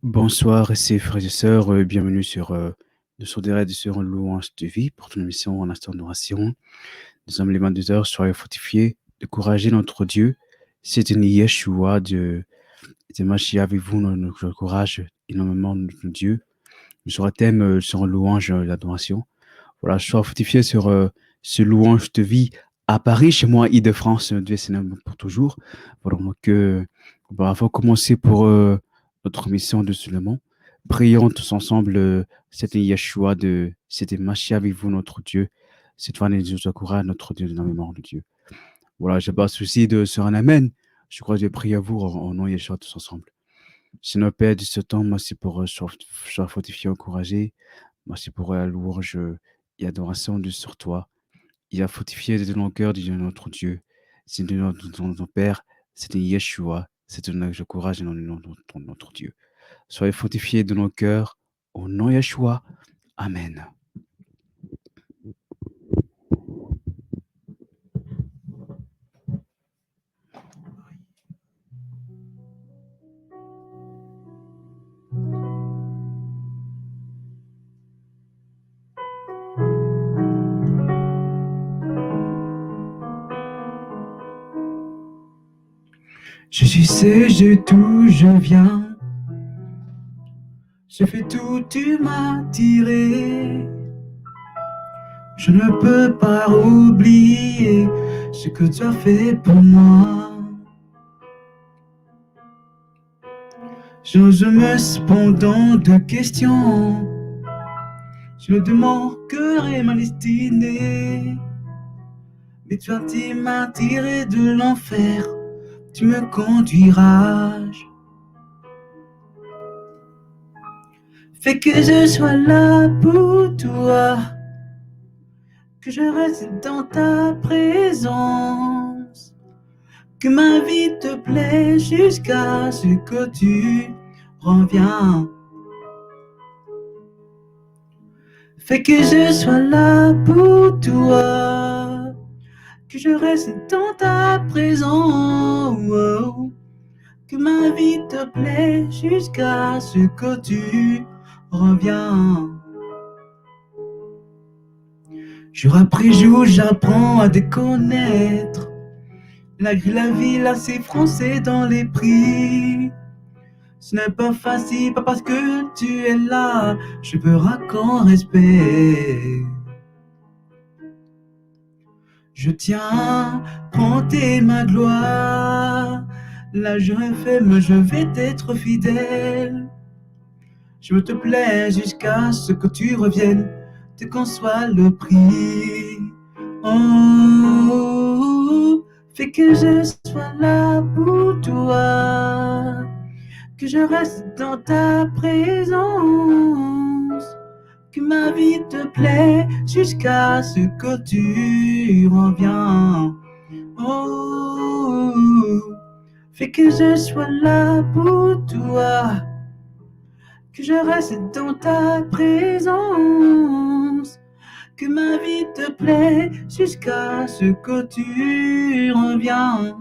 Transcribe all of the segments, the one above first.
Bonsoir, ici frères et sœurs, bienvenue sur des raids sur une louange de vie pour ton émission en instant d'oration. Nous sommes les 22 heures, soyez fortifiés, découragez notre Dieu. C'est une Yeshua de marcher avec vous, notre courage, énormément notre Dieu. Nous sur un thème sur une louange d'adoration. Voilà, soyez fortifiés sur ce louange de vie à Paris, chez moi, Île-de-France, Dieu c'est pour toujours. Voilà, donc, avant de commencer pour notre mission de Solomon, prions tous ensemble, c'était Yeshua c'était marcher avec vous, notre Dieu. Cette fois, nous encourage notre Dieu, énormément de Dieu. Voilà, je n'ai pas de souci sur un Amen. Je crois que je prie à vous en nom de Yeshua tous ensemble. Seigneur Père de ce temps, merci pour sois fortifié, encouragé. Merci pour la louange et adoration sur toi. Il a fortifié de nos cœurs, de notre Dieu. C'est de notre Père, c'est de Yeshua, c'est de notre courage et de notre Dieu. Soyez fortifiés de nos cœurs, au nom de Yeshua. Amen. Je suis sage d'où je viens. Je fais tout, tu m'as tiré. Je ne peux pas oublier ce que tu as fait pour moi. Je me cependant de questions. Je ne demande que ma destinée. Mais toi, tu m'as tiré de l'enfer. Tu me conduiras. Fais que je sois là pour toi, que je reste dans ta présence, que ma vie te plaît jusqu'à ce que tu reviens. Fais que je sois là pour toi, que je reste dans ta présence, que ma vie te plaît jusqu'à ce que tu reviens. Jour après jour, j'apprends à te connaître. Malgré la vie, là, c'est français dans les prix. Ce n'est pas facile, pas parce que tu es là. Je peux raconter respect. Je tiens, prends ma gloire. Là, je ferme, je vais t'être fidèle. Je te plais jusqu'à ce que tu reviennes, te qu'on soit le prix. Oh, fais que je sois là pour toi, que je reste dans ta présence, que ma vie te plaît jusqu'à ce que tu reviens. Oh, fais que je sois là pour toi, que je reste dans ta présence, que ma vie te plaît jusqu'à ce que tu reviens.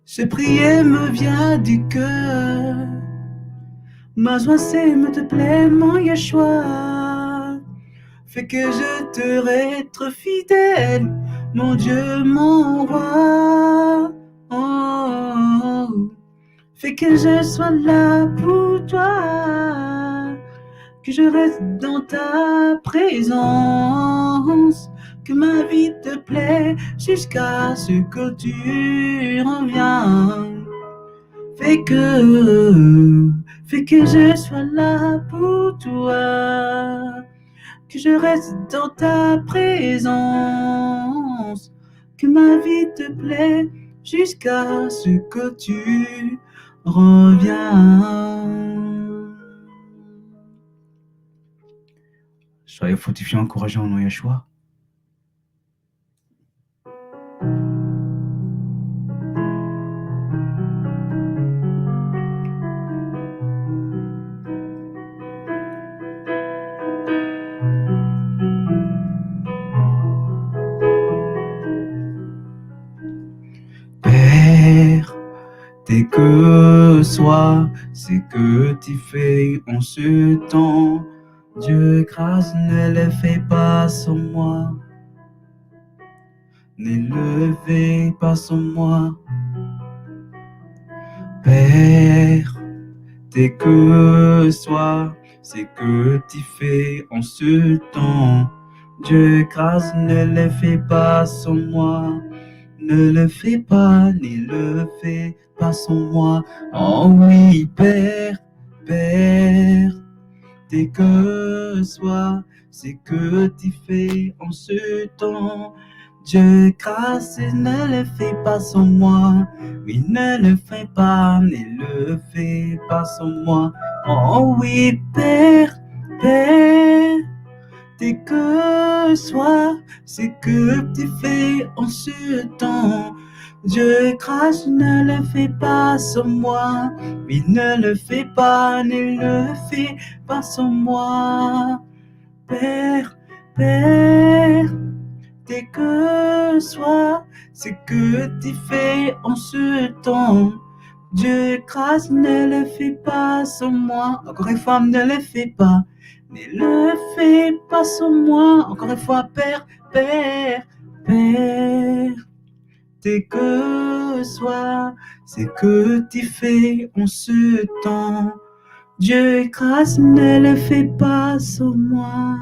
Ce prier me vient du cœur, Ma joie s'aime te plaît, mon Yeshua. Fais que je te être fidèle, mon Dieu, mon roi. Oh. Fais que je sois là pour toi, que je reste dans ta présence, que ma vie te plaît jusqu'à ce que tu reviens. Fais que je sois là pour toi, que je reste dans ta présence, que ma vie te plaît jusqu'à ce que tu reviens. Soyez fortifiés, encouragés en nom Yeshua. Père, dès que soit ce que tu fais en ce temps, Dieu grâce ne le fais pas sans moi. Ne le fais pas sans moi. Père, dès que soit ce que tu fais en ce temps, Dieu grâce ne le fais pas sans moi. Ne le fais pas, ne le fais pas sans moi. Oh oui, Père, Père, dès que soit ce que tu fais en ce temps, Dieu grâce ne le fais pas sans moi. Oui, ne le fais pas, ne le fais pas sans moi. Oh oui, Père, Père, dès que soit ce que tu fais en ce temps, Dieu grâce ne le fais pas sans moi. Oui, ne le fais pas, ne le fais pas sans moi. Père, Père, dès que soit ce que tu fais en ce temps, Dieu grâce ne le fais pas sans moi. Encore une fois, ne le fais pas. Ne le fais pas sans moi. Encore une fois, Père, Père, Père. Dès que soit ce que tu fais en ce temps, Dieu grâce ne le fais pas sans moi.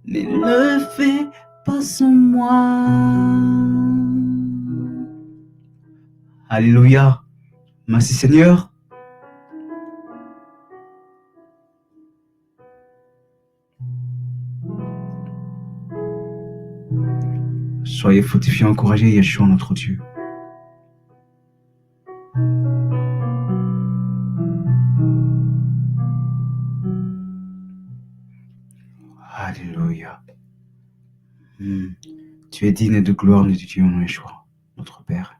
Ne le fais pas sans moi. Alléluia. Merci Seigneur. Soyez fortifiés, encouragés, Yeshua notre Dieu. Alléluia. Tu es digne de gloire, de Dieu, en Yeshua, notre Père.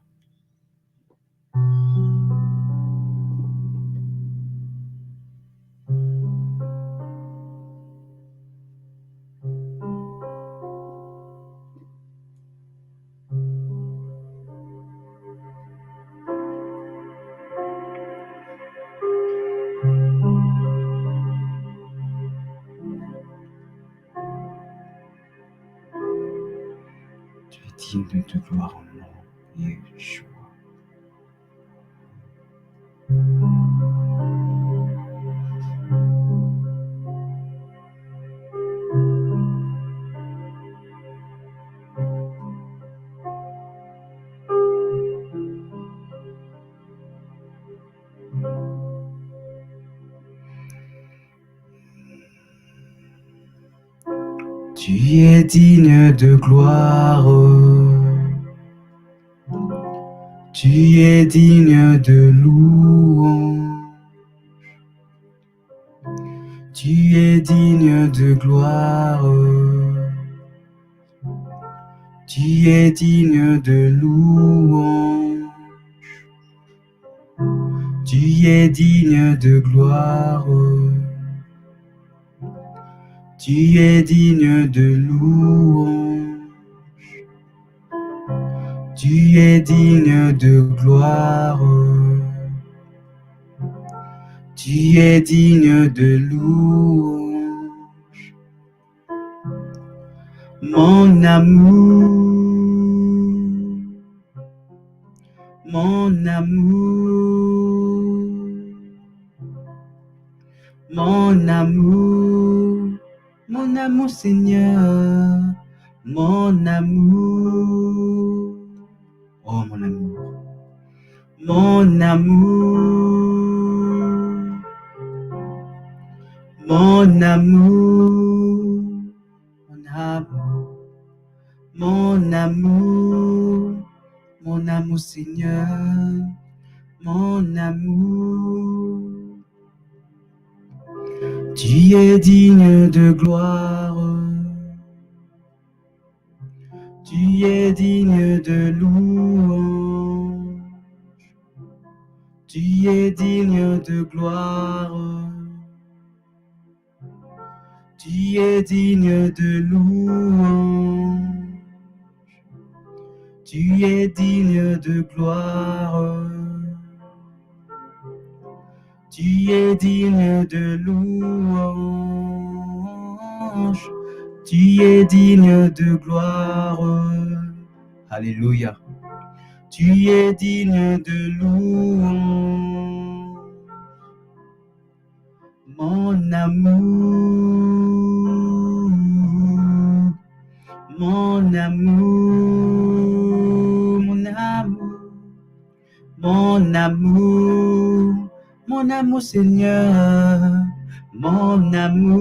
Tu es digne de gloire en nom, Yeshua. Tu es digne de gloire. Tu es digne de louange. Tu es digne de gloire. Tu es digne de louange. Tu es digne de gloire. Tu es digne de louange. Tu es digne de gloire. Tu es digne de louange, mon amour, mon amour, mon amour, mon amour Seigneur, mon amour, oh mon amour, mon amour, mon amour, mon amour, mon amour, mon amour Seigneur, mon amour. Tu es digne de gloire, tu es digne de louange, tu es digne de gloire, tu es digne de louange, tu es digne de gloire, tu es digne de louange, tu es digne de gloire. Alléluia. Tu es digne de louange. Mon amour, mon amour, mon amour, mon amour, mon amour Seigneur, mon amour,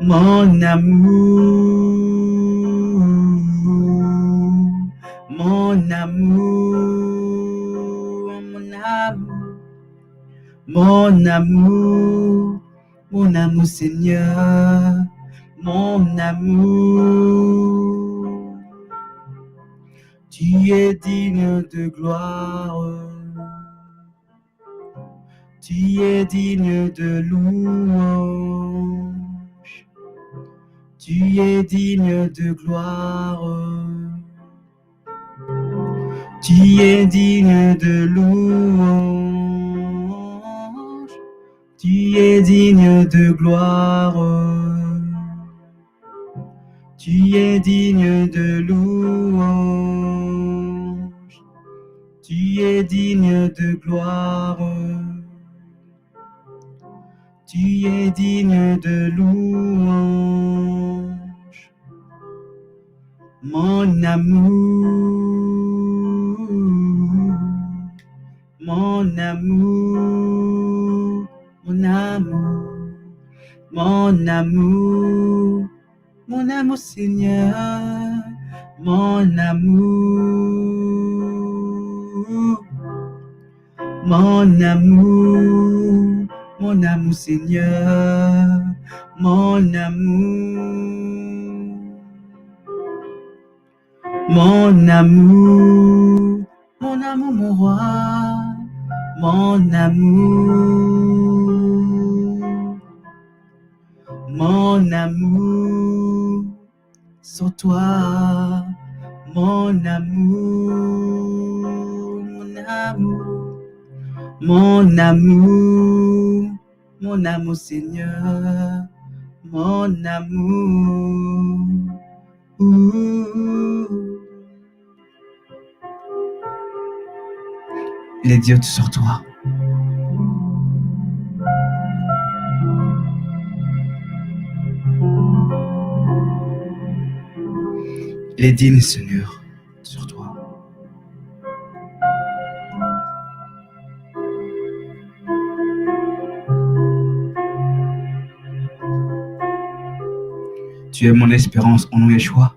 mon amour, mon amour, mon amour, mon amour, mon amour Seigneur, mon amour. Tu es digne de gloire, tu es digne de louange, tu es digne de gloire, tu es digne de louange, tu es digne de gloire, tu es digne de louange, tu es digne de gloire, tu es digne de louange, mon amour, mon amour, mon amour, mon amour, mon amour Seigneur, mon amour, mon amour, mon amour Seigneur, mon amour, mon amour, mon amour, mon roi, mon amour, mon amour, sur toi, mon amour, mon amour, mon amour, mon amour Seigneur, mon amour. Il est Dieu sur toi. Il est digne, Seigneur, sur toi. Tu es mon espérance en nous, Yeshua.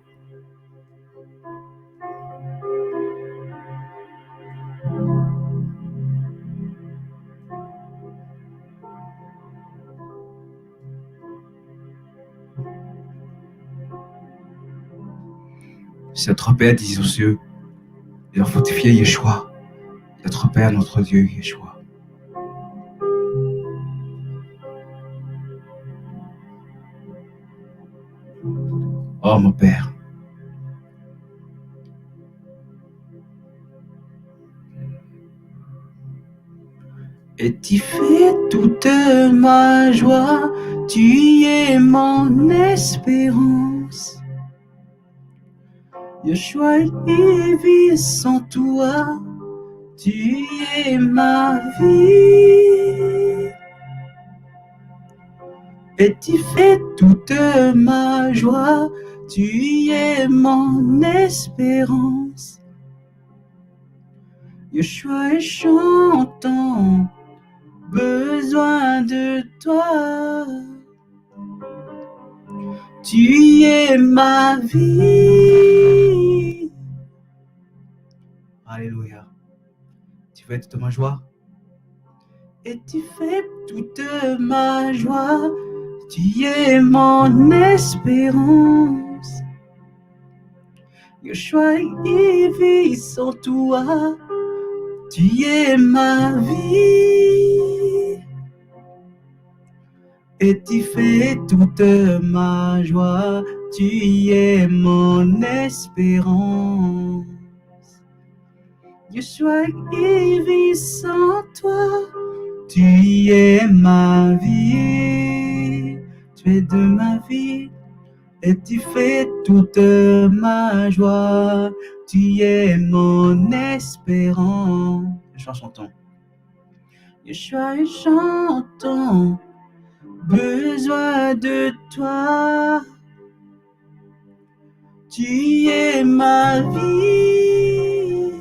C'est notre Père, dis aux cieux, et fortifié Yeshua, notre Père, notre Dieu, Yeshua. Oh mon Père, Et tu fais toute ma joie, tu es mon espérance. Yeshua, il vit sans toi, tu es ma vie. Et tu fais toute ma joie, tu es mon espérance. Yeshua, et chantons, besoin de toi. Tu es ma vie. Alléluia. Tu fais toute ma joie. Et tu fais toute ma joie. Tu es mon espérance. Yeshua, il vit sans toi. Tu es ma vie. Et tu fais toute ma joie. Tu es mon espérance. Yeshua, il vit sans toi. Tu es ma vie. Tu es de ma vie. Et tu fais toute ma joie. Tu es mon espérance. Chantons. Yeshua, chantons. Besoin de toi. Tu es ma vie.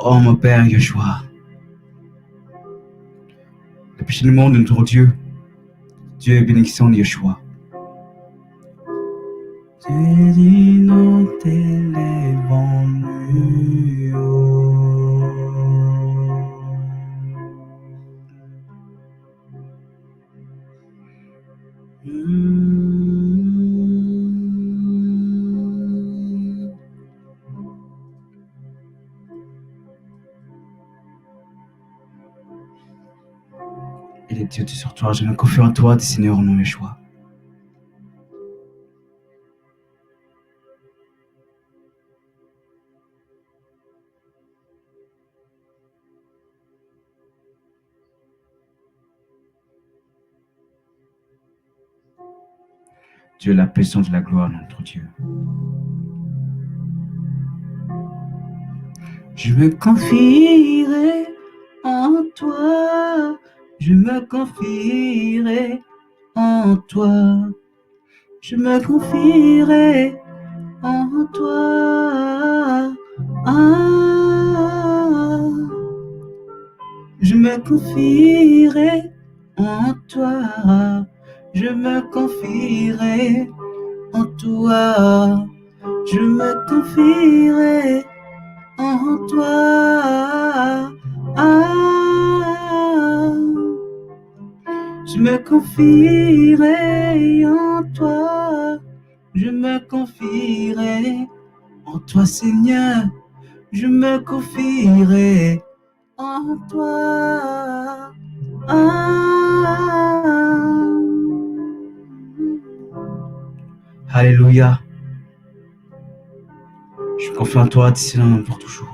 Oh mon Père Yeshua, le péché du monde de notre Dieu, Dieu est bénédiction de Yeshua. Dieu, nous t'élèvons-nous. Il est Dieu sur toi, je me confie en toi, Seigneur, au nom de Yeshua. Dieu est la puissance de la gloire, notre Dieu. Je me confierai en toi, je me confierai en toi, je me confierai en toi. Je me confierai en toi, je me confierai en toi, je me confierai en toi. Je me confierai en toi, je me confierai en toi, Seigneur, je me confierai en toi. Alléluia. Je me confie en toi, d'ici là, pour toujours.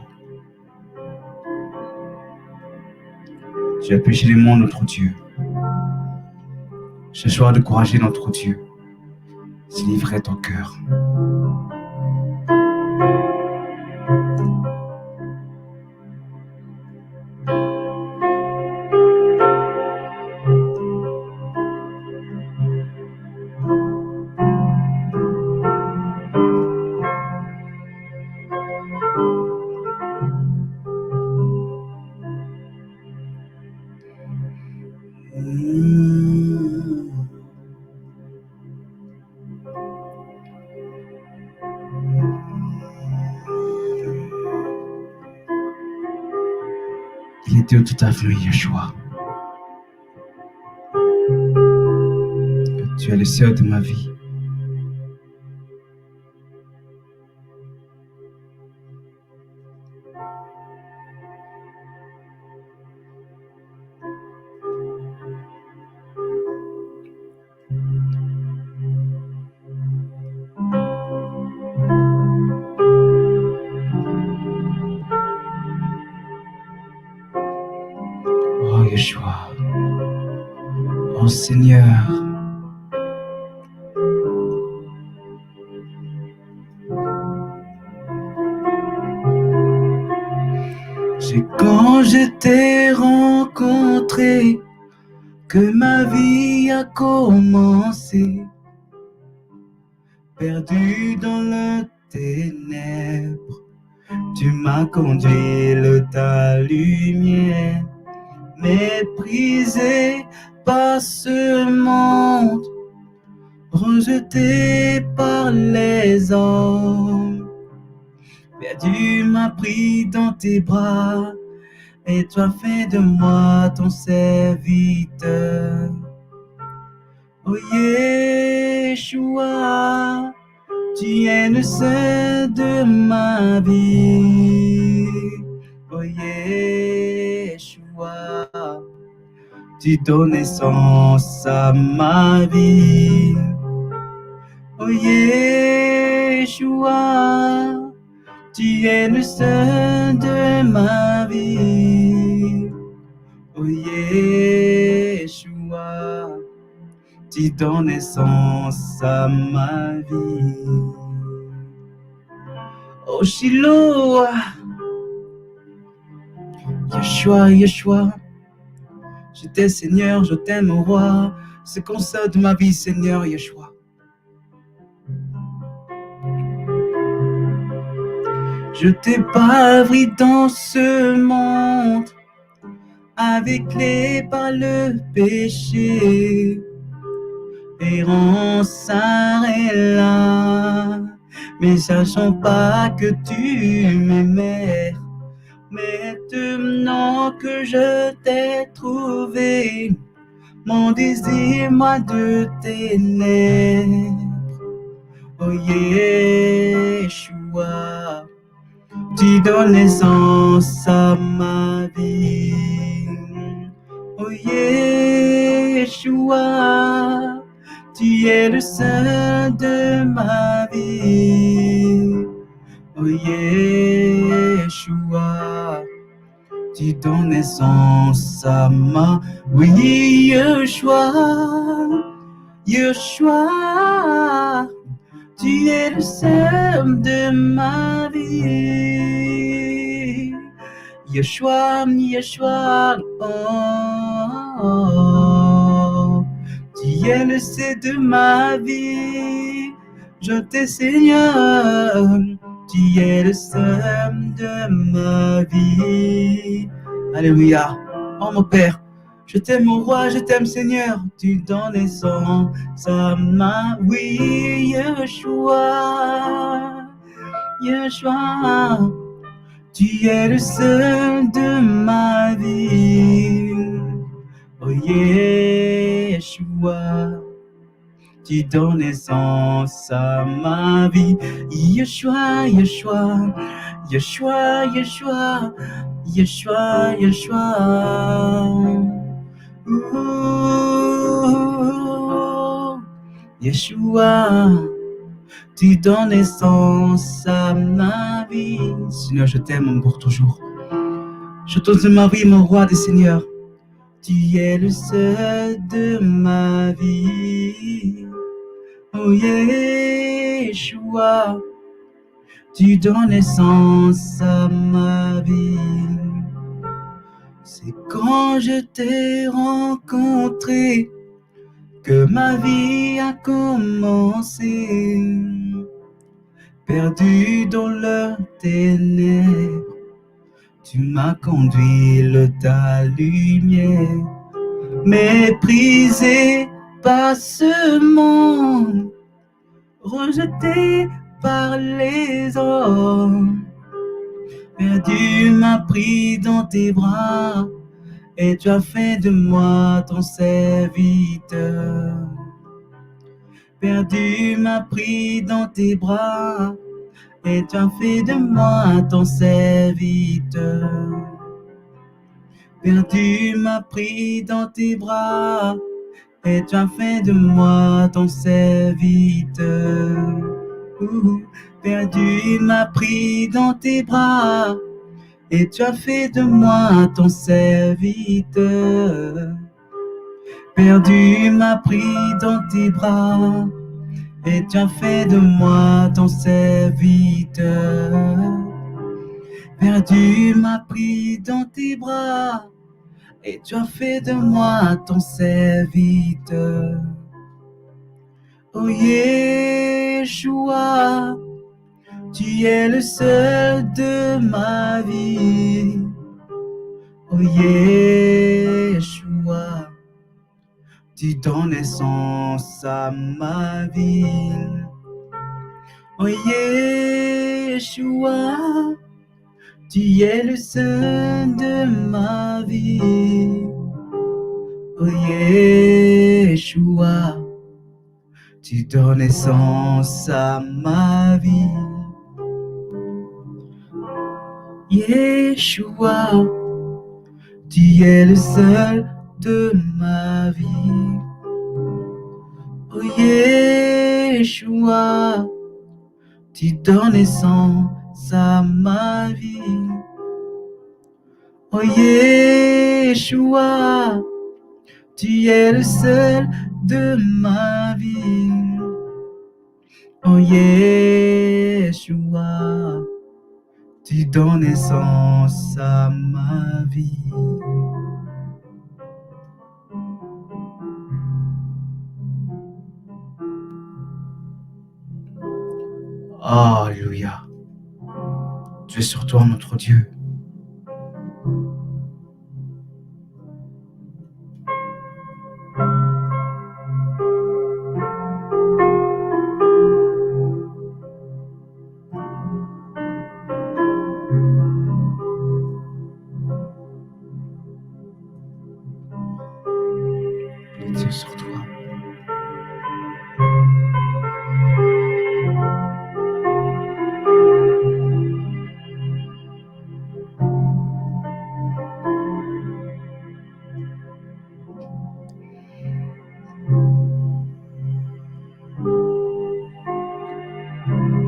Tu as péché le monde, notre Dieu. Ce soir, de courager notre Dieu. C'est livrer ton cœur. Il est Dieu tout à fait, Yeshua. Tu es le seul de ma vie. Oh Seigneur, c'est quand je t'ai rencontré que ma vie a commencé, perdu dans le ténèbre. Tu m'as conduit de ta lumière, méprisé par ce monde, rejeté par les hommes. Perdu m'a pris dans tes bras, et tu as fait de moi ton serviteur. Oh Yeshua, tu es le seul de ma vie. Oh Yeshua, tu donnes sens à ma vie. Oh Yeshua, tu es le seul de ma vie. Oh Yeshua, tu donnes sens à ma vie. Oh Shiloh, Yeshua, Yeshua, je t'aime Seigneur, je t'aime au roi, c'est comme ça de ma vie Seigneur, Yeshua. Je t'ai pas vu dans ce monde, avec par le péché, errant s'arrête là, mais sachant pas que tu m'aimais. Maintenant que je t'ai trouvé, mon désir moi de ténèbres. Oh Yeshua, tu donnes l'essence à ma vie. Oh Yeshua, tu es le seul de ma vie. Oh Yeshua, tu donnes naissance à ma vie. Oui, Yeshua, Yeshua, tu es le seul de ma vie. Yeshua, Yeshua, oh, oh, oh, tu es le seul de ma vie. Je t'ai Seigneur, tu es le seul de ma vie. Alléluia. Oh mon Père, je t'aime mon roi, je t'aime Seigneur. Tu donnes naissance à ma vie. Yeshua, Yeshua, tu es le seul de ma vie. Oh Yeshua, tu donnes naissance à ma vie. Yeshua, Yeshua, Yeshua, Yeshua, Yeshua, Yeshua. Yeshua, tu donnes naissance à ma vie. Seigneur, je t'aime pour toujours. Je te donne ma vie, mon roi des seigneurs. Tu es le seul de ma vie. Oh Yeshua, tu donnes naissance à ma vie. C'est quand je t'ai rencontré que ma vie a commencé. Perdu dans le ténèbre, tu m'as conduit de ta lumière. Méprisé par ce monde, rejeté par les hommes, perdu m'a pris dans tes bras, et tu as fait de moi ton serviteur. Perdu m'a pris dans tes bras, et tu as fait de moi ton serviteur. Perdu m'a pris dans tes bras, et tu as fait de moi ton serviteur. Perdu m'a pris dans tes bras, et tu as fait de moi ton serviteur. Perdu m'a pris dans tes bras, et tu as fait de moi ton serviteur. Perdu m'a pris dans tes bras, et tu as fait de moi ton serviteur. Oh Yeshua, tu es le seul de ma vie. Oh Yeshua, tu donnes sens à ma vie. Oh Yeshua, tu es le seul de ma vie. Oh Yeshua, tu donnes sens à ma vie. Yeshua, tu es le seul de ma vie. Oh Yeshua, tu donnes sens à ma vie. Oh Yeshua, tu es le seul de ma vie. Oh Yeshua, tu donnes sens à ma vie. Alléluia. Tu es sur toi, notre Dieu. Tu es sur toi.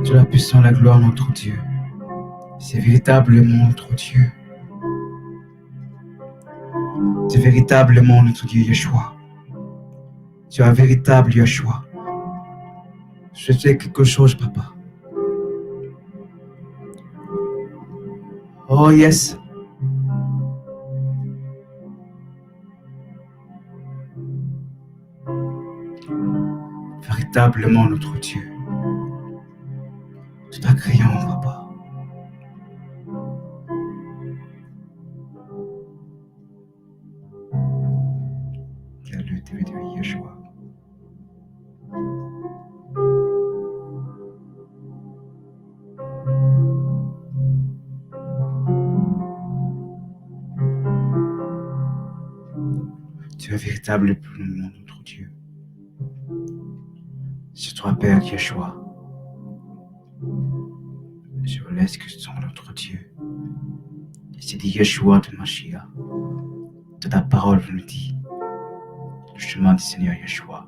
Tu es la puissance, la gloire, notre Dieu. C'est véritablement notre Dieu. Tu es véritablement notre Dieu, Yeshua. Tu es un véritable Yeshua. Je fais quelque chose, papa. Oh yes. Véritablement notre Dieu. Tout agréant, papa. Quel est le TV de Yeshua. Tu es véritablement notre Dieu. C'est toi, Père Yeshua. Je vous laisse que ce soit notre Dieu. Et c'est dit Yeshua de Mashiach. De ta parole nous dit. Le chemin du Seigneur Yeshua.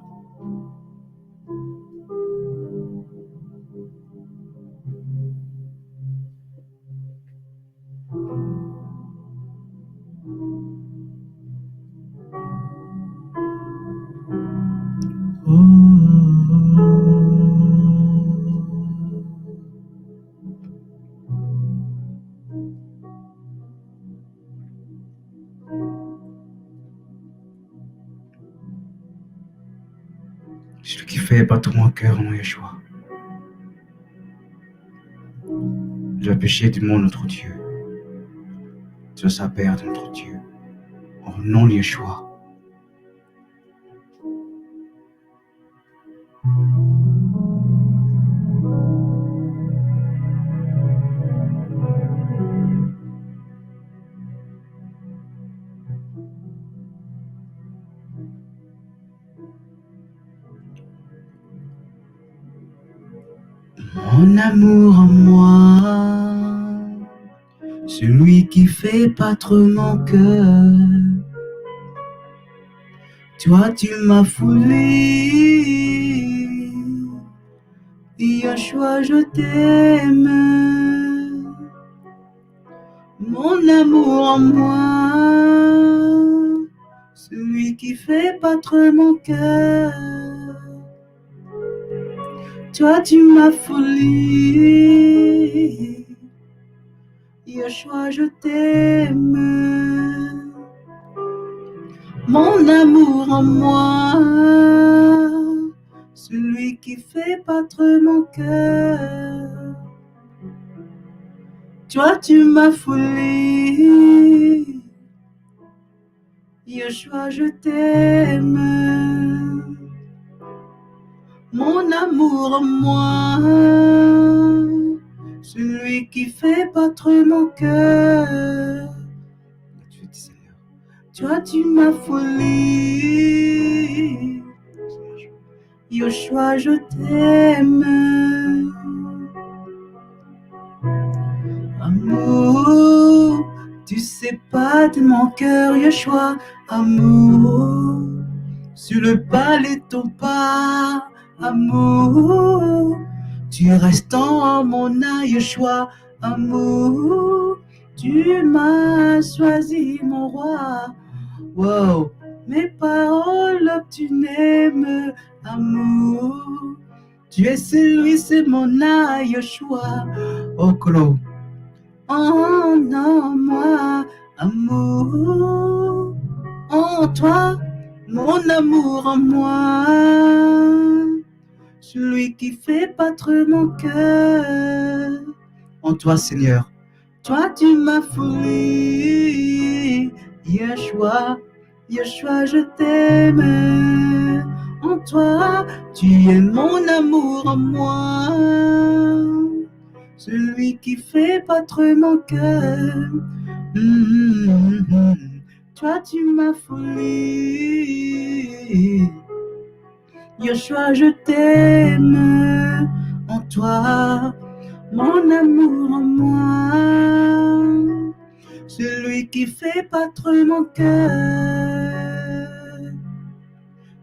Celui qui fait battre mon cœur, mon Yeshua. Le péché du monde, notre Dieu. Dieu sa Père, notre Dieu. Au nom de Yeshua. Mon amour en moi, celui qui fait battre mon cœur. Toi, tu m'as foulé. Yeshua, je t'aime. Mon amour en moi, celui qui fait battre mon cœur. Toi, tu m'as folie. Yeshua, je t'aime. Mon amour en moi, celui qui fait battre mon cœur. Toi, tu m'as folie. Yeshua, je t'aime. Mon amour en moi, celui qui fait battre mon cœur. Toi, tu m'as folie. Yeshua, je t'aime. Amour, tu sais pas de mon cœur, Yeshua. Amour, sur le palais ton pas. Amour, tu restes en mon âme, Yeshua. Amour, tu m'as choisi, mon roi. Wow, mes paroles tu n'aimes, amour. Tu es celui, c'est mon âme, Yeshua. Oh, Kolo. En moi, amour. En toi, mon amour en moi. Celui qui fait battre mon cœur. En toi, Seigneur. Toi, tu m'as folie. Yeshua, Yeshua, je t'aime. En toi, tu es mon amour en moi. Celui qui fait battre mon cœur. Toi, tu m'as folie. Yeshua, je t'aime. En toi, mon amour en moi. Celui qui fait battre mon cœur.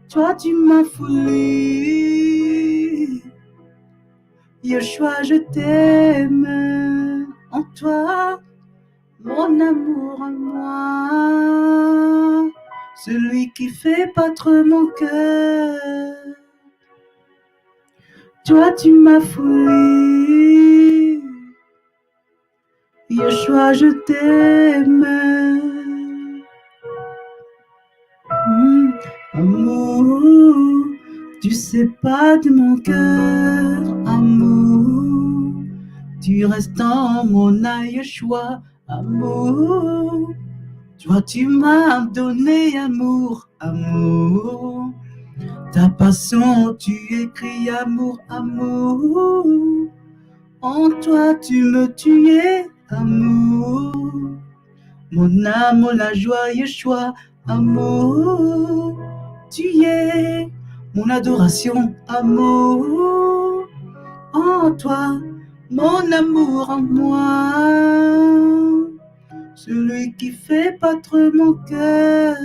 Toi, tu m'as folie. Yeshua, je t'aime. En toi, mon amour en moi. Celui qui fait battre mon cœur. Toi, tu m'as folie. Yeshua, je t'aime. Amour, tu sais pas de mon cœur. Amour, tu restes en mon âme, Yeshua. Amour, toi tu m'as donné amour. Amour, ta passion, tu écris amour. Amour, en toi tu me tuais. Amour, mon âme, la joie, Yeshua. Amour, tu es mon adoration. Amour, en toi, mon amour en moi. Celui qui fait battre mon cœur.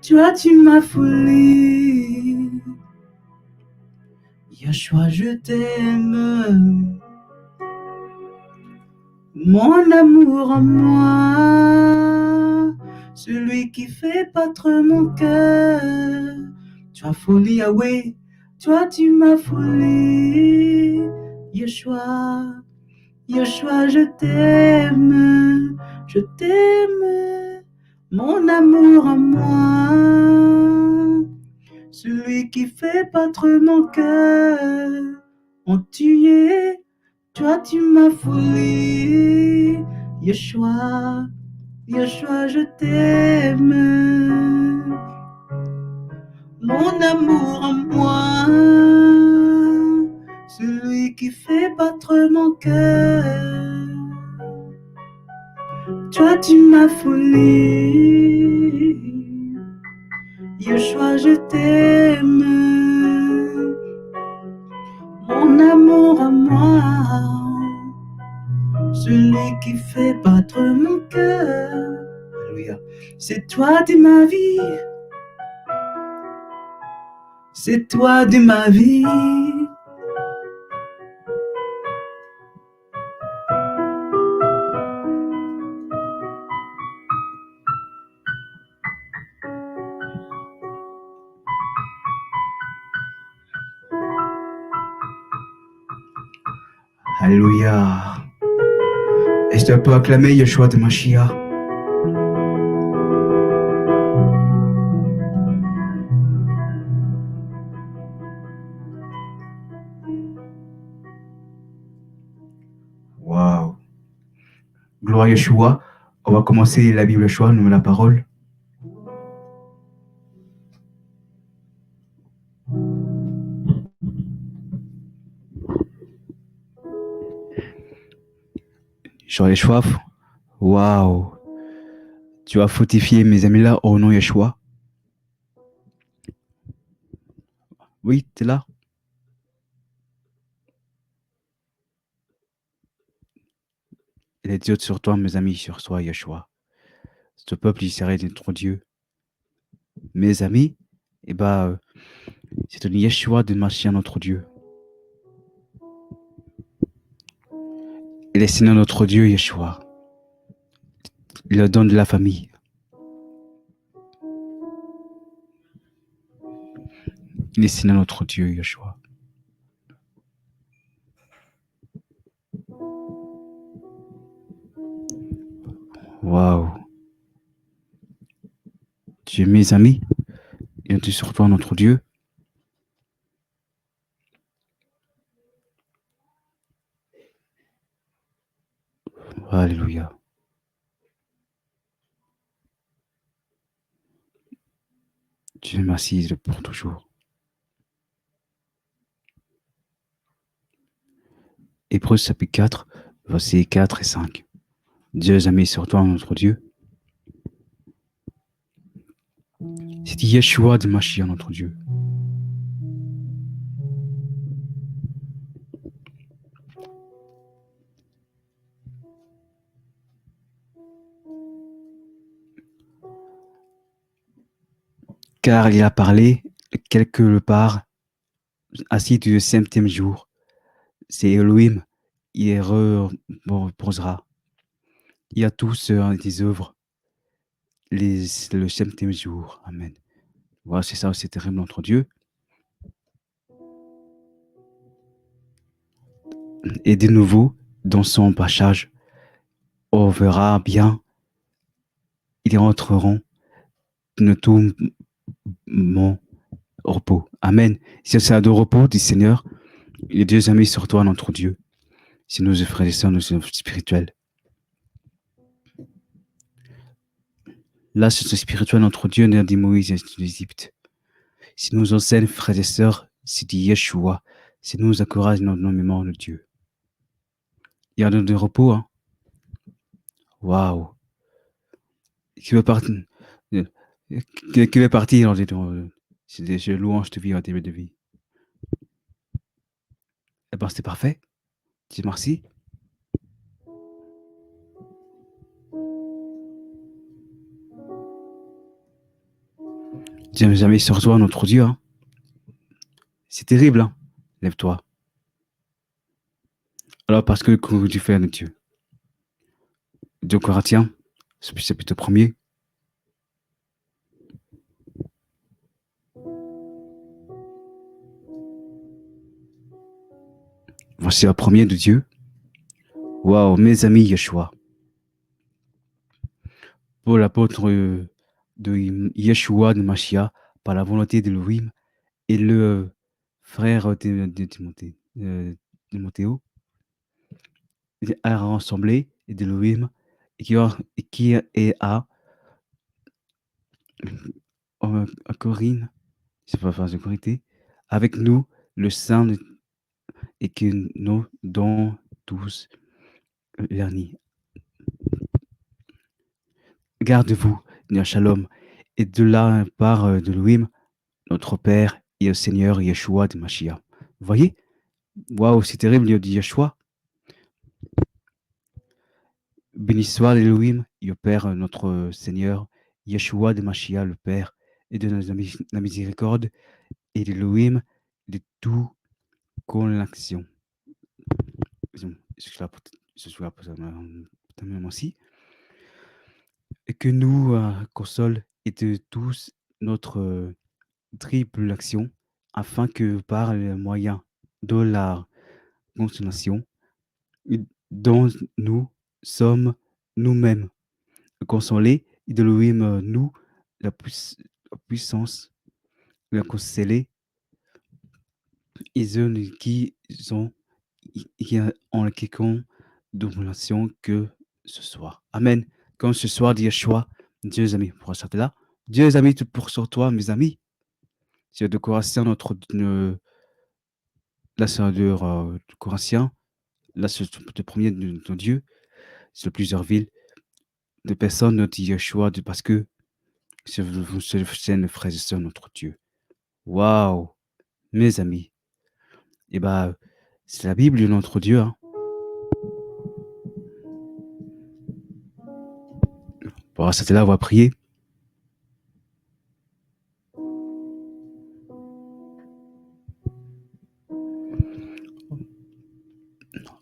Toi, tu m'as folie. Yeshua, je t'aime. Mon amour en moi, celui qui fait battre mon cœur. Tu as folie, Yahweh, toi tu m'as folie. Yeshua, Yeshua, je t'aime, mon amour en moi. Celui qui fait battre mon cœur, on tué. Toi, tu m'as folie. Yeshua, Yeshua, je t'aime. Mon amour en moi, celui qui fait battre mon cœur. Toi, tu m'as folie. Yeshua, je t'aime. Mon amour en moi, celui qui fait battre mon cœur. Alléluia. C'est toi de ma vie. C'est toi de ma vie. Alléluia. Est-ce que tu peux acclamer Yeshua de Mashiach? Waouh. Gloire à Yeshua. On va commencer la Bible Yeshua, nous met la parole. Sur Yeshua. Waouh. Tu as fortifié mes amis là au nom Yeshua. Oui, tu es là. Il est Dieu sur toi, mes amis, sur toi, Yeshua. Ce peuple, il serait notre Dieu. Mes amis, eh ben, c'est un Yeshua de Mashiach, notre Dieu. Il est Seigneur notre Dieu, Yeshua. Il le donne de la famille. Il est Seigneur notre Dieu, Yeshua. Waouh. Tu es mes amis. Il est sur toi, notre Dieu. Alléluia. Dieu merci pour toujours. Hébreux chapitre 4, versets 4 et 5. Dieu a mis sur toi, notre Dieu. C'est Yeshua de Mashiach, notre Dieu. Car il a parlé quelque part assis du 7e jour. C'est Elohim, il reposera. Il y a tous des œuvres le 7e jour. Amen. Voilà, c'est ça, c'est terrible notre Dieu. Et de nouveau, dans son passage, on verra bien, ils rentreront dans tout mon repos. Amen. Si c'est de repos du Seigneur, les Dieu amis sur toi, notre Dieu. Si nos frères et sœurs, nos spirituels. Là, c'est spirituel, notre Dieu, n'est dit Moïse de l'Égypte. Si nous enseigne, frères et sœurs, c'est dit Yeshua. Si nous encourage notre mémoire de Dieu. Il y a de repos, hein. Waouh. Qui veut partir, qui veut partir c'est des louanges de vie en début de vie. Eh ben, c'est parfait. Dis merci. Dieu jamais sur toi, notre Dieu, hein. C'est terrible, hein. Lève-toi. Alors, parce que tu fais de Dieu. 2 Corinthiens, chapitre 1er. Voici la première de Dieu. Waouh, mes amis Yeshua. Pour l'apôtre de Yeshua de Mashiach, par la volonté d'Elohim, et le frère de Timothée, a rassemblé d'Elohim, et qui est à Corinne, c'est pas face de Corinthe, avec nous, le Saint, et que nous dons tous l'année. Garde-vous, Nia Shalom, et de la part de Elohim, notre Père et le Seigneur Yeshua de Mashiach. Vous voyez? Waouh, c'est terrible, il dit Yeshua. Béni soit l'Elohim, le Père, notre Seigneur, Yeshua de Mashiach, le Père, et de la miséricorde, et de l'Elohim de tout l'action. Je suis là pour ça, même aussi. Et que nous console et de tous notre triple action, afin que par le moyen de la consolation, dont nous sommes nous-mêmes. Consolés, Elohim nous, la, la puissance, la consoler, ils ont qui sont en quiconque domination que ce soir. Amen. Comme ce soir, dit Yeshua, Dieu les amis, pour sortir là. Dieu les amis, tout pour sur toi, mes amis. C'est de Corinthiens, la sœur de Corinthiens, là, c'est le premier de Dieu, sur plusieurs villes, de personnes, dit Yeshua, parce que c'est le frère et sœur, notre Dieu. Waouh, mes amis. Et bah, c'est la Bible, notre Dieu. Hein. Bon, c'était là, on va prier.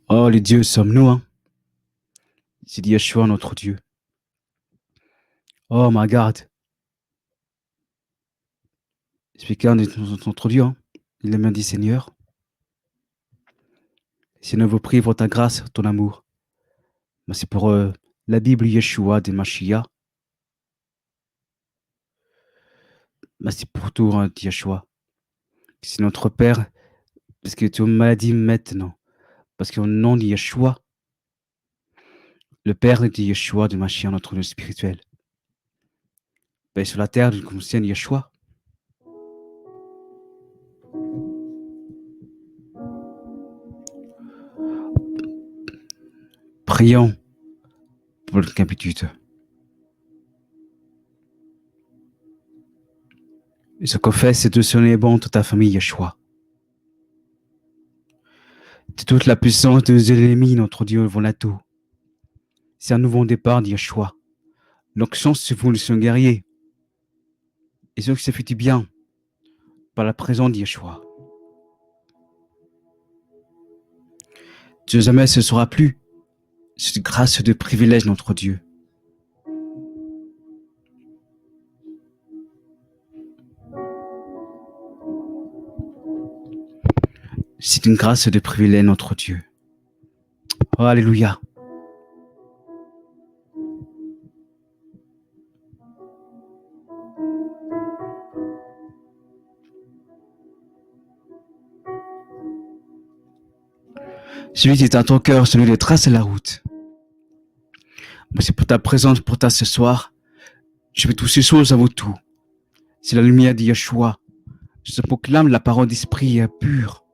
Oh, les dieux sommes-nous, hein. C'est dit Yeshua, notre Dieu. Oh, my God. Expliquez notre Dieu, hein. Il est bien dit, Seigneur. Seigneur, vous prie pour ta grâce, ton amour. Merci pour la Bible Yeshua de Mashiach. Merci pour tout, hein, Yeshua. C'est notre Père, parce que tu m'as dit maintenant. Parce qu'au nom de Yeshua, le Père de Yeshua de Mashiach, notre Dieu spirituel. Ben, sur la terre, comme c'est Yeshua. Prions pour le capitude. Et ce qu'on fait, c'est de sonner bon toute ta famille, Yeshua. De toute la puissance de l'ennemi, notre Dieu, voilà tout. C'est un nouveau départ, Yeshua. L'onction sur vous, le guerrier. Et ce qui se fait du bien par la présence de Yeshua. Dieu jamais ce sera plus. C'est grâce de privilège, notre Dieu. C'est une grâce de privilège, notre Dieu. Oh, alléluia. Celui qui est à ton cœur, celui qui trace la route. Merci pour ta présence, pour ta ce soir. Je vais tous ces choses à vous tout. C'est la lumière de Yeshua. Je te proclame la parole d'esprit pure.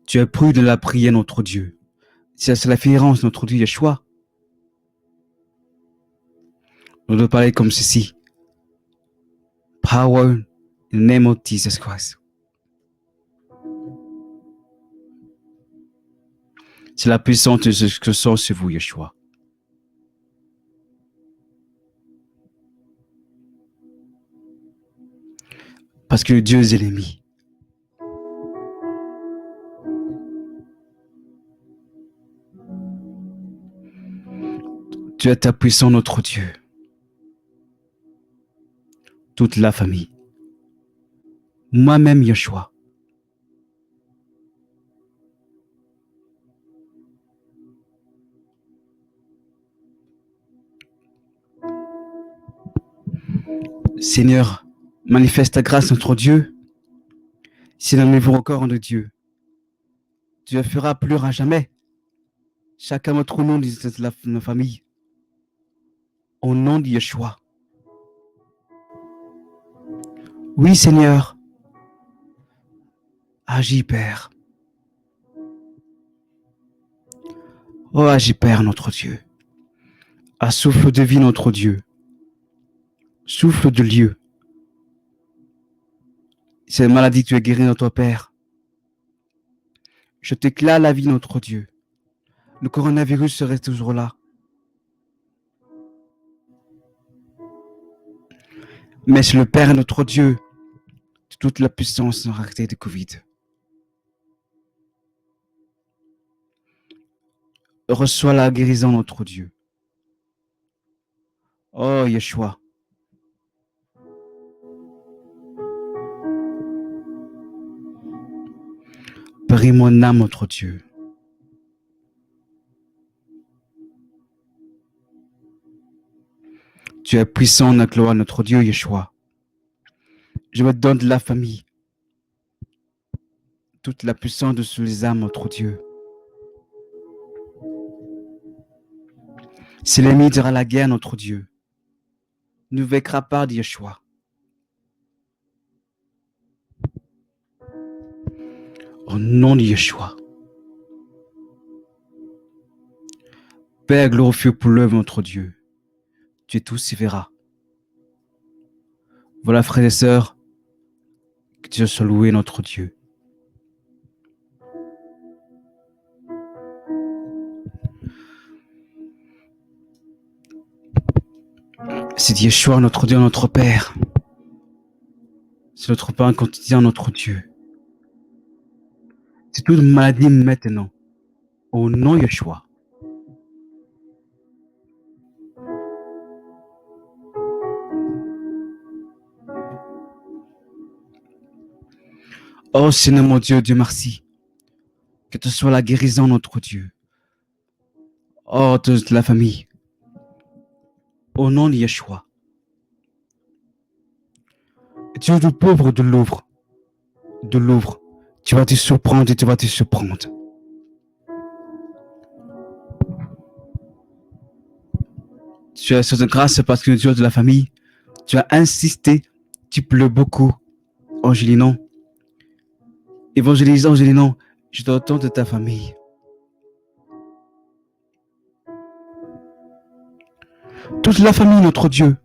Tu es pru de la prière, notre Dieu. C'est la référence, notre Dieu Yeshua. On doit parler comme ceci. Power in the name of Jesus Christ. C'est la puissance de ce que sont sur vous, Yeshua. Parce que Dieu est l'ennemi. Tu es ta puissance, notre Dieu. Toute la famille. Moi-même, Yeshua. Seigneur, manifeste ta grâce, notre Dieu. Si nous lèverons encore de Dieu, tu le feras plus à jamais. Chacun notre nom de la famille. Au nom de Yeshua. Oui, Seigneur. Agis, Père. Oh, agis, Père, notre Dieu. À souffle de vie, notre Dieu. Souffle de Dieu. Cette maladie, tu es guéri, notre Père. Je t'éclare la vie, notre Dieu. Le coronavirus serait toujours là. Mais c'est le Père, notre Dieu, de toute la puissance en réalité de Covid. Reçois la guérison, notre Dieu. Oh, Yeshua. Prie mon âme, notre Dieu. Tu es puissant, la gloire, notre Dieu, Yeshua. Je me donne de la famille, toute la puissance de sous les âmes, notre Dieu. Si l'ennemi dira la guerre, notre Dieu, ne vaincra pas de Yeshua. Au nom de Yeshua. Père glorifié pour l'œuvre, notre Dieu. Tu es tout si verra. Voilà, frères et sœurs, que Dieu soit loué, notre Dieu. C'est Yeshua, notre Dieu, notre Père. C'est notre Père quotidien, notre Dieu. C'est toute maladie maintenant. Au nom de Yeshua. Oh Seigneur mon Dieu, Dieu merci. Que ce soit la guérison, notre Dieu. Oh, toute la famille. Au nom de Yeshua. Dieu du pauvre de Louvre. De Louvre. Tu vas te surprendre et tu vas te surprendre. Tu as cette grâce parce que Dieu de la famille. Tu as insisté. Tu pleures beaucoup. Angélinon. Évangélise, Angélinon. Je t'entends de ta famille. Toute la famille, notre Dieu.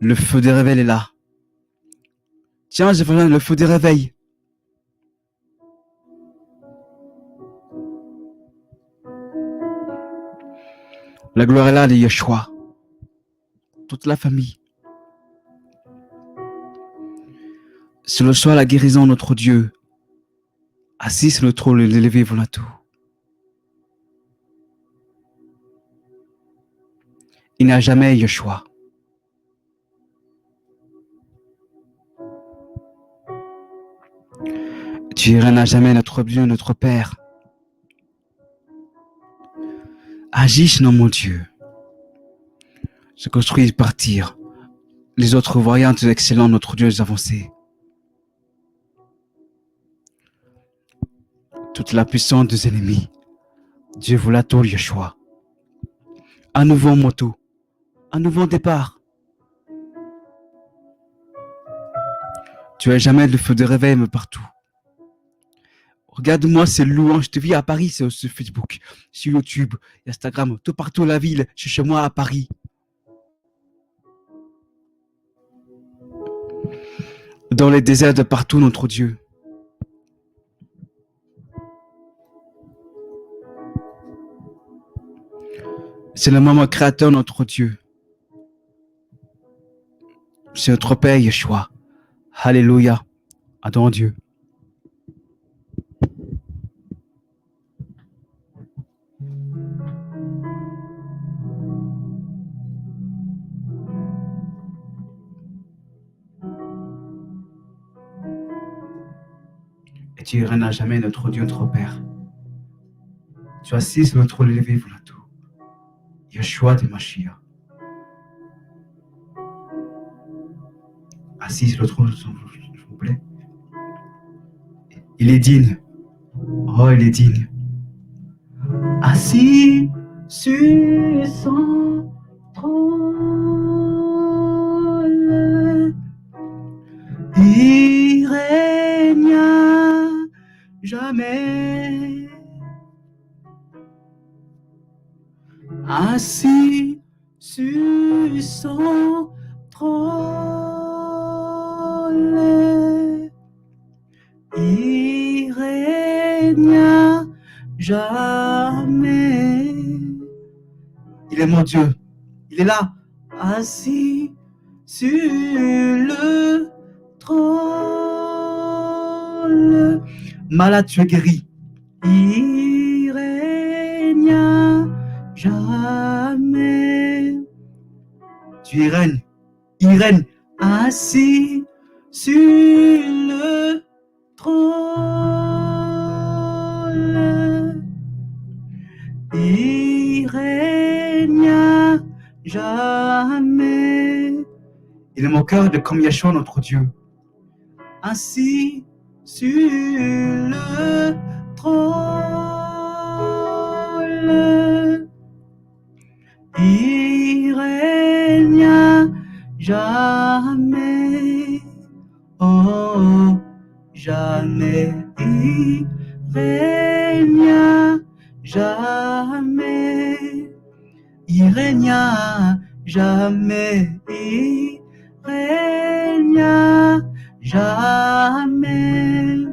Le feu des réveils est là. Tiens, j'ai besoin le feu des réveils. La gloire est là de Yeshua. Toute la famille. Sur le soir, la guérison, notre Dieu. Assis sur le trône, l'élevé, voilà tout. Il n'a jamais Yeshua. Tu n'as jamais notre Dieu, notre Père. Agis, non, mon Dieu. Se construisent partir. Les autres voyantes excellents, notre Dieu, avancés. Toute la puissance des ennemis. Dieu vous la tour, Yeshua. Un nouveau moto. Un nouveau départ. Tu as jamais le feu de réveil, mais partout. Regarde-moi ces louanges. Je te vis à Paris, c'est sur Facebook, sur YouTube, Instagram, tout partout la ville. Je suis chez moi à Paris. Dans les déserts de partout, notre Dieu. C'est le moment créateur, notre Dieu. C'est notre Père, Yeshua. Alléluia. Adorons Dieu. Et tu règnes à jamais, notre Dieu, notre Père. Tu assis sur le trône élevé, voilà tout. Yeshua de Mashiach. Assis sur le trône, s'il vous plaît. Il est digne. Oh, il est digne. Assis sur son trône, il règne à jamais. Assis sur son trône, il règne à jamais. Il est mon Dieu. Il est là, assis sur le trône. Malade, tu es guéri. Il règne à jamais. Tu y règnes. Il règne assis sur le trône. Il règne jamais. Il est mon cœur de comme Yeshua notre Dieu. Ainsi sur le trône, il règne à jamais. Oh, jamais. Il règne à jamais. Il règne à jamais. Il règne à jamais.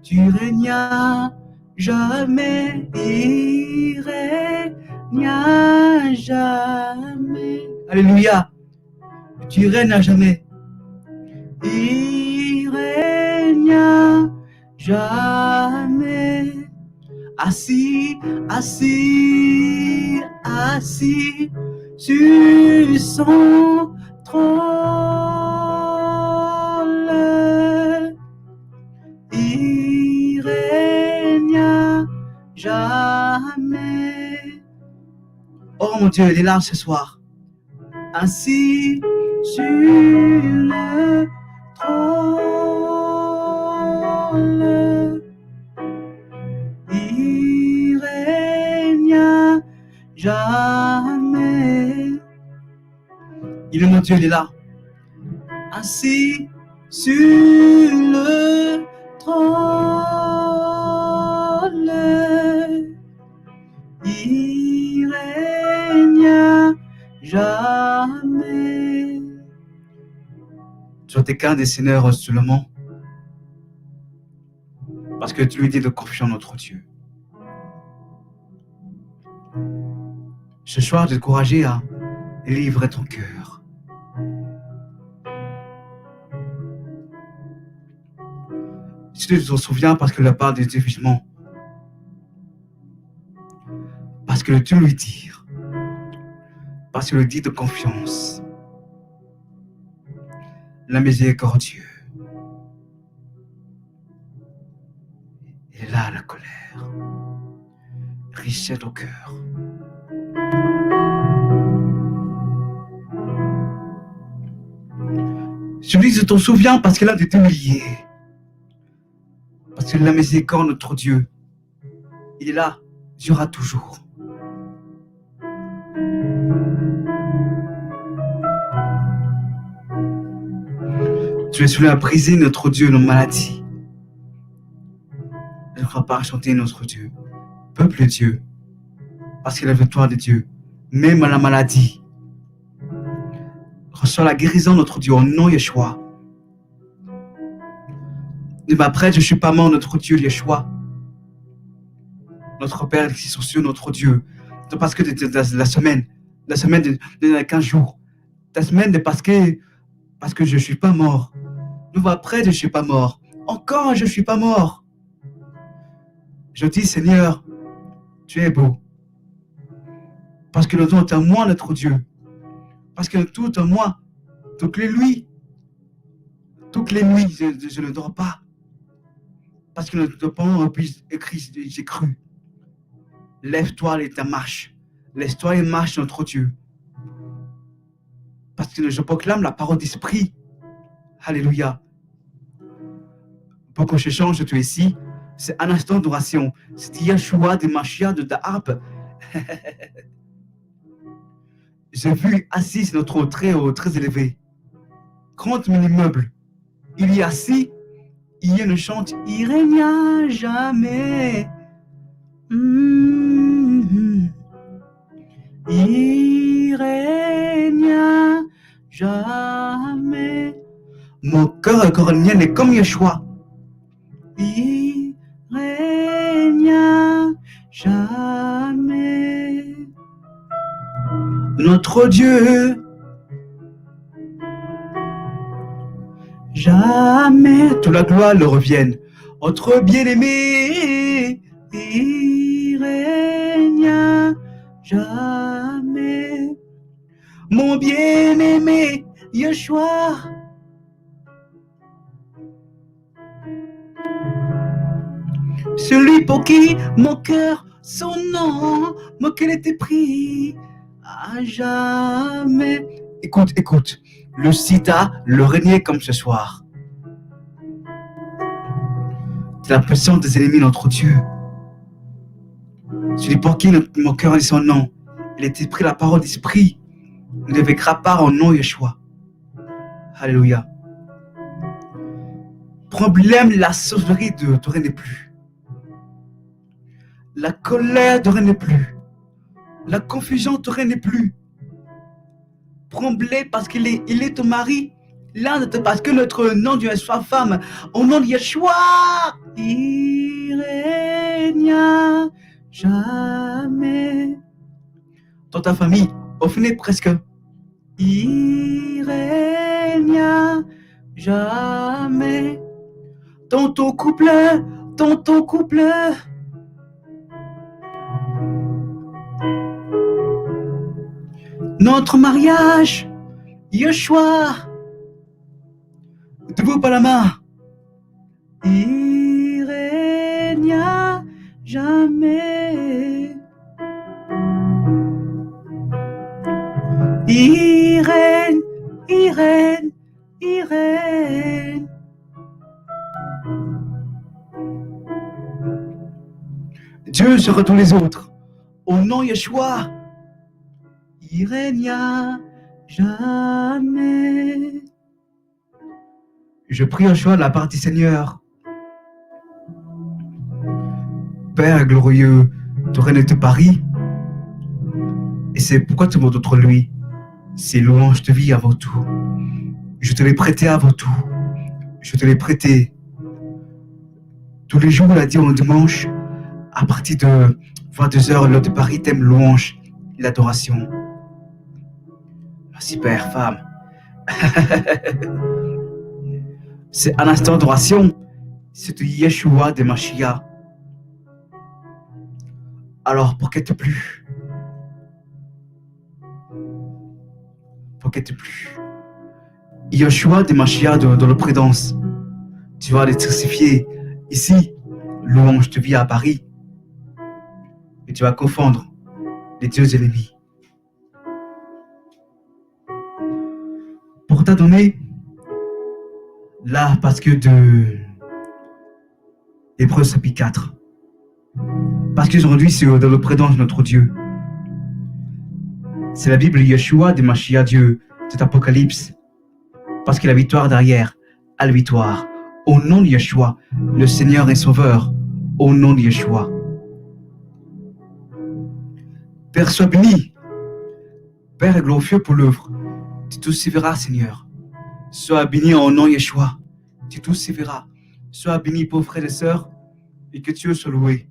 Tu règnes à jamais. Il règne à jamais. Alléluia. Tu règnes à jamais. Il règne à jamais. Assis, assis, assis sur son trône. Il règne à jamais. Oh mon Dieu, il est là ce soir. Assis sur le trône. Il règne à jamais. Il est mon Dieu, il est là. Assis sur le trône. Il règne à jamais. Tu es qu'un des seigneurs seulement. Parce que tu lui dis de confier en notre Dieu. Ce soir, de t'encourager à livrer ton cœur. Si tu te souviens, parce que la part du Dieu jugement, parce que tu lui dis, parce que le dit de confiance, la miséricordieux, et là la colère, richesse au cœur. Je dis, je t'en souviens parce qu'il a été humilié. Parce que la miséricorde, notre Dieu, il est là, durera toujours. Tu es celui à briser notre Dieu, nos maladies. Je ne crois pas à chanter notre Dieu, peuple de Dieu, parce que la victoire de Dieu, même à la maladie, reçoit la guérison de notre Dieu au nom de Yeshua. Et après, je ne suis pas mort, notre Dieu, Yeshua. Notre Père qui sont sur notre Dieu. Parce que la semaine de 15 jours, la semaine de parce que je ne suis pas mort. Nous après, je ne suis pas mort. Encore, je ne suis pas mort. Je dis, Seigneur, tu es beau. Parce que le temps est à moi, notre Dieu. Parce que tout en moi, toutes les nuits, je ne dors pas. Parce que notre Père écrit, j'ai cru. Lève-toi et ta marche. Laisse-toi et marche, notre Dieu. Parce que je proclame la parole d'esprit. Alléluia. Pour que je change, tu es ici. C'est un instant d'oration. C'est Yeshua de Machia de ta harpe. J'ai vu assis sur notre très haut, très élevé. 30 000 immeubles. Il y a assis. Il y a une chante. Il règne à jamais. Il règne à jamais. Mon cœur coronien est comme Yeshua. Il règne à jamais. Notre Dieu, jamais toute la gloire le revienne. Notre bien-aimé, il règne à jamais. Mon bien-aimé, Yeshua. Celui pour qui mon cœur, son nom, mon cœur était pris. à jamais. Écoute, écoute, le sida, le régner comme ce soir. C'est la pression des ennemis, notre Dieu. Celui pour qui mon cœur est son nom. Il était pris la parole d'esprit. Ne devait pas en nom Yeshua. Alléluia. Problème, la sauverie de rien n'est plus. La colère de rien n'est plus. La confusion de rien n'est plus. Problème parce qu'il est ton mari. Là, parce que notre nom Dieu soit femme. Au nom de Yeshua, il régna jamais. Dans ta famille, au final presque. Il régna jamais. Dans ton couple, notre mariage, Yeshua, debout par la main. Il régna jamais. Il règne, il règne, il règne. Dieu sur tous les autres. Au nom Yeshua, il régna jamais. Je prie Yeshua de la part du Seigneur. Père glorieux, ton règne est Paris. Et c'est pourquoi tu montes contre lui. Ces louanges te vie avant tout. Je te l'ai prêté avant tout. Je te l'ai prêté. Tous les jours, il a dit au dimanche, à partir de 22h, l'heure de Paris, thème louange et l'adoration. Merci Père, femme. C'est un instant d'adoration. C'est de Yeshua de Mashiach. Alors, pour qu'elle te plu. Pour qu'elle te plu. Yeshua de Mashiach dans le présence. Tu vas les crucifier ici. Louange te vit à Paris. Et tu vas confondre les dieux ennemis. Pour t'adonner, là, parce que de Hébreux chapitre 4. Parce qu'aujourd'hui, c'est dans le présence de notre Dieu. C'est la Bible Yeshua de Mashiach Dieu, cet Apocalypse. Parce que la victoire derrière, à la victoire. Au nom de Yeshua, le Seigneur est sauveur. Au nom de Yeshua. Père, sois béni. Père, glorifié pour l'œuvre. Tu tout suivras, Seigneur. Sois béni au nom de Yeshua. Tu tout suivras. Sois béni pour frères et sœurs et que Dieu soit loué.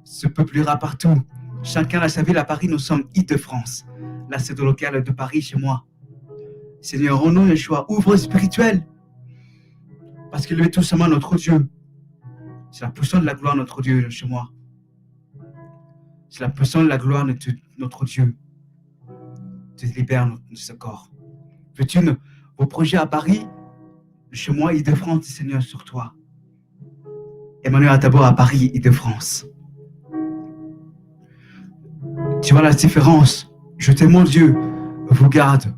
Se peuplera partout. Chacun a sa ville à Paris. Nous sommes Île-de-France. Là, c'est le local de Paris chez moi. Seigneur, au nom de Yeshua, ouvre spirituel. Parce qu'il est tout simplement notre Dieu. C'est la puissance de la gloire de notre Dieu chez moi. C'est la puissance de la gloire de notre Dieu. Tu libères de ce corps. Veux-tu vos projets à Paris, chez moi, Île-de-France, Seigneur, sur toi. Emmanuel Atabor à Paris, Île-de-France. Tu vois la différence. Je t'aime, mon Dieu, vous garde.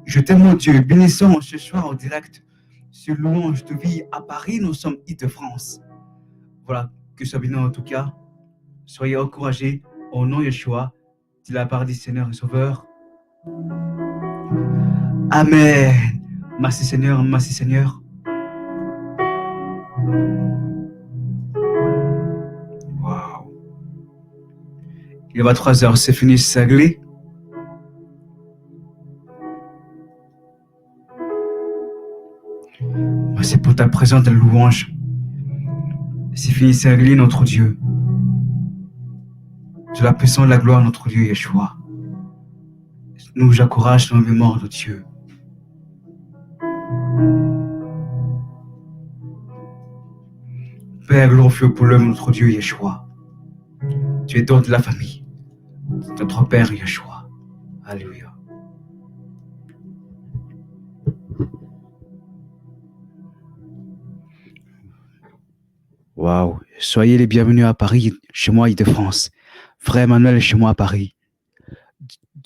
Je t'aime, mon Dieu, bénissons ce soir en direct. Sur louange de vie à Paris, nous sommes Île-de-France. Voilà, que ce soit béni en tout cas. Soyez encouragés au nom de Yeshua, de la part du Seigneur et Sauveur. Amen. Merci Seigneur, merci Seigneur. Waouh. Il va 3h, c'est fini, c'est réglé. Merci pour ta présence de louange. C'est fini, c'est réglé, notre Dieu. De la puissance de la gloire, notre Dieu, Yeshua. Nous encourage dans le mémoire de Dieu. Père glorieux pour l'homme, notre Dieu, Yeshua. Tu es don de la famille. Notre Père, Yeshua. Alléluia. Waouh. Soyez les bienvenus à Paris, chez moi, Île-de-France. Frère Emmanuel, chez moi à Paris.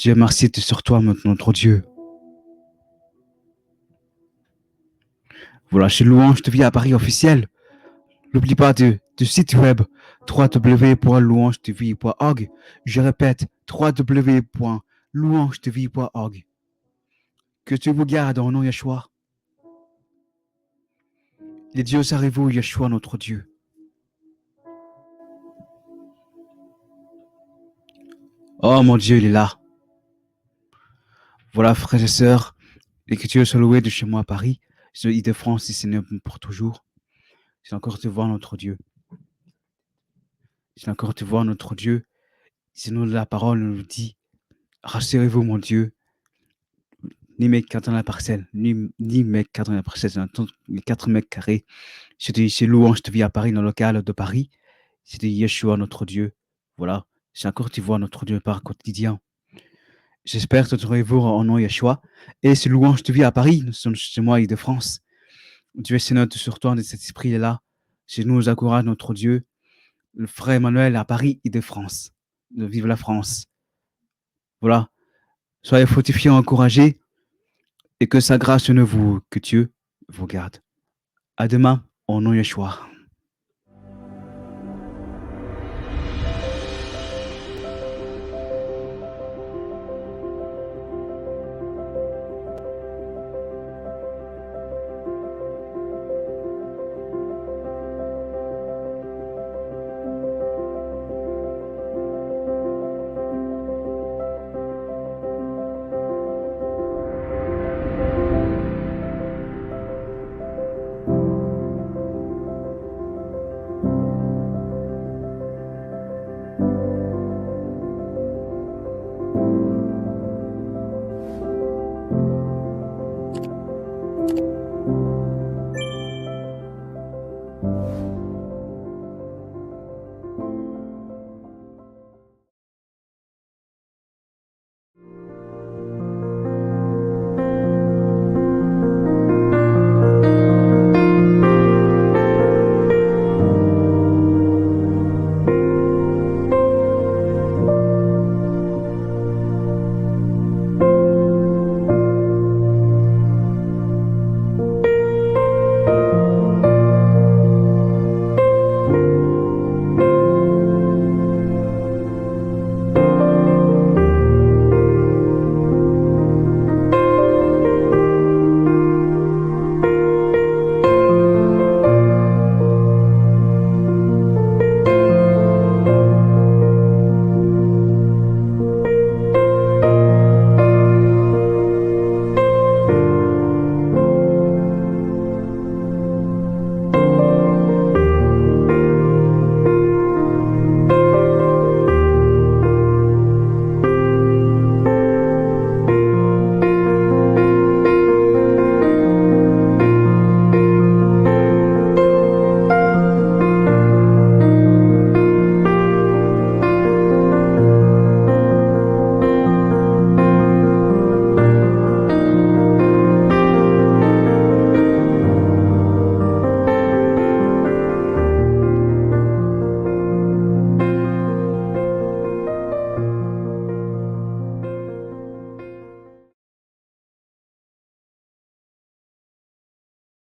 Dieu merci est sur toi, notre Dieu. Voilà, chez Louange de vie à Paris officiel. N'oublie pas du site web www.louangetv.org. Je répète, www.louangetv.org. Que Dieu vous garde en nom Yeshua. Les dieux arrivent, Yeshua, notre Dieu. Oh mon Dieu, il est là. Voilà, frères et sœurs, et que Dieu soit loué de chez moi à Paris, de l'Île-de-France, si c'est pour toujours. C'est encore te voir, notre Dieu. C'est encore te voir, notre Dieu. Sinon, la parole nous dit, rassurez-vous, mon Dieu, ni mec qui dans la parcelle, ni mec qui dans la parcelle, les 4 mètres carrés. C'est louange te vis à Paris, dans le local de Paris. C'est Yeshua, notre Dieu. Voilà, c'est encore te voir, notre Dieu, par quotidien. J'espère te trouver-vous en nom Yeshua. Et c'est louange te vis à Paris, nous sommes chez moi, Île-de-France. Dieu c'est notre sur toi, cet esprit est là. Chez nous, encourage notre Dieu. Le frère Emmanuel à Paris, Île-de-France. Vive la France. Voilà. Soyez fortifiés, encouragés. Et que sa grâce ne vous, que Dieu vous garde. À demain, au nom Yeshua.